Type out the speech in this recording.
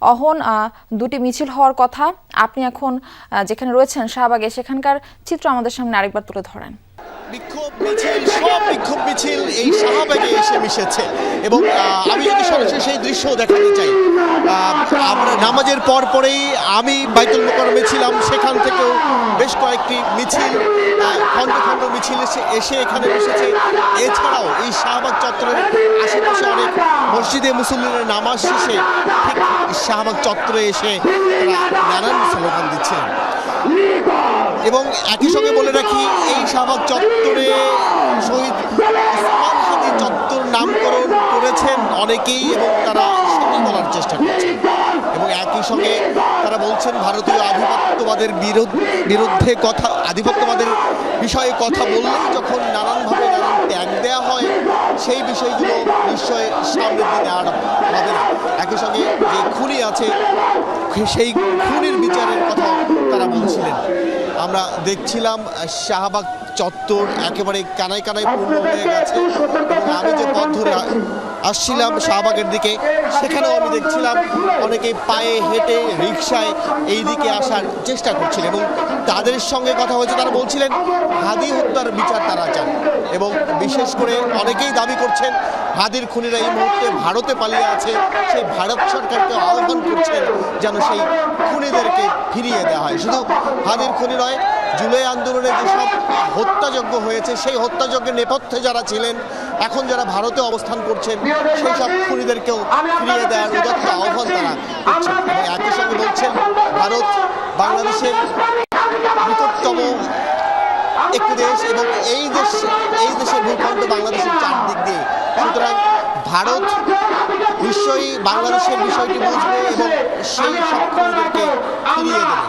অহন দুটি মিছিল হওয়ার কথা। আপনি এখন যেখানে রয়েছেন শাহবাগে, সেখানকার চিত্র আমাদের সামনে আরেকবার তুলে ধরেন। বিক্ষোভ মিছিল, সব বিক্ষোভ মিছিল এই শাহবাগে এসে মিশেছে এবং আমি যদি সরাসরি সেই দৃশ্য দেখাতে চাই, আমরা নামাজের পরেই আমি বাইতুল মোকাররমে ছিলাম, সেখান থেকেও বেশ কয়েকটি মিছিল, খণ্ড খণ্ড মিছিল এসে এখানে মিশেছে। এছাড়াও এই শাহবাগ চত্বরের আশেপাশে অনেক মসজিদে মুসল্লিদের নামাজ শেষে ঠিক শাহবাগ চত্বরে এসে তারা নানান স্লোগান দিচ্ছিলেন। এবং একই সঙ্গে বলে রাখি, এই শাহবাগ চত্বরে শহীদ ওসমান হাদি চত্বর নামকরণ করেছেন অনেকেই এবং তারা সেটি বলার চেষ্টা করছেন এবং একই সঙ্গে তারা বলছেন ভারতীয় আধিপত্যবাদের বিরুদ্ধে কথা, আধিপত্যবাদের বিষয়ে কথা বললেই যখন নানানভাবে নানান ত্যাগ দেওয়া হয়, সেই বিষয়গুলো নিশ্চয় সামনের দিনে আর হবে না। একই সঙ্গে যে খুনি আছে সেই খুনির বিচারের কথা তারা বলছিলেন। আমরা দেখছিলাম শাহবাগ চত্বর একেবারে কানায় কানায় পূর্ণ হয়ে গেছে এবং আমি যে পথ ধরে আসছিলাম শাহবাগের দিকে, সেখানেও আমি দেখছিলাম অনেকেই পায়ে হেঁটে রিকশায় এই দিকে আসার চেষ্টা করছিলেন এবং তাদের সঙ্গে কথা হয়েছে। তারা বলছিলেন হাদি হত্যার বিচার তারা চান এবং বিশেষ করে অনেকেই দাবি করছেন হাদির খুনিরা এই মুহূর্তে ভারতে পালিয়ে আছে, সেই ভারত সরকারকে আহ্বান করছেন যেন সেই খুনিদেরকে ফিরিয়ে দেওয়া হয়। শুধু হাদির খুনি নয়, জুলাই আন্দোলনে যেসব হত্যাযজ্ঞ হয়েছে সেই হত্যাযজ্ঞের নেপথ্যে যারা ছিলেন, এখন যারা ভারতে অবস্থান করছেন, সেই সব খুনিদেরকেও ফিরিয়ে দেওয়ার উদাত্ত আহ্বান তারা করছেন এবং একই সঙ্গে বলছেন ভারত বাংলাদেশের নিকটতম একটি দেশ এবং এই দেশের ভূখণ্ড বাংলাদেশের চারদিক দিয়ে, সুতরাং ভারত নিশ্চয়ই বাংলাদেশের বিষয়টি বুঝবে এবং সেই সব খুনিদেরকে ফিরিয়ে দেবে।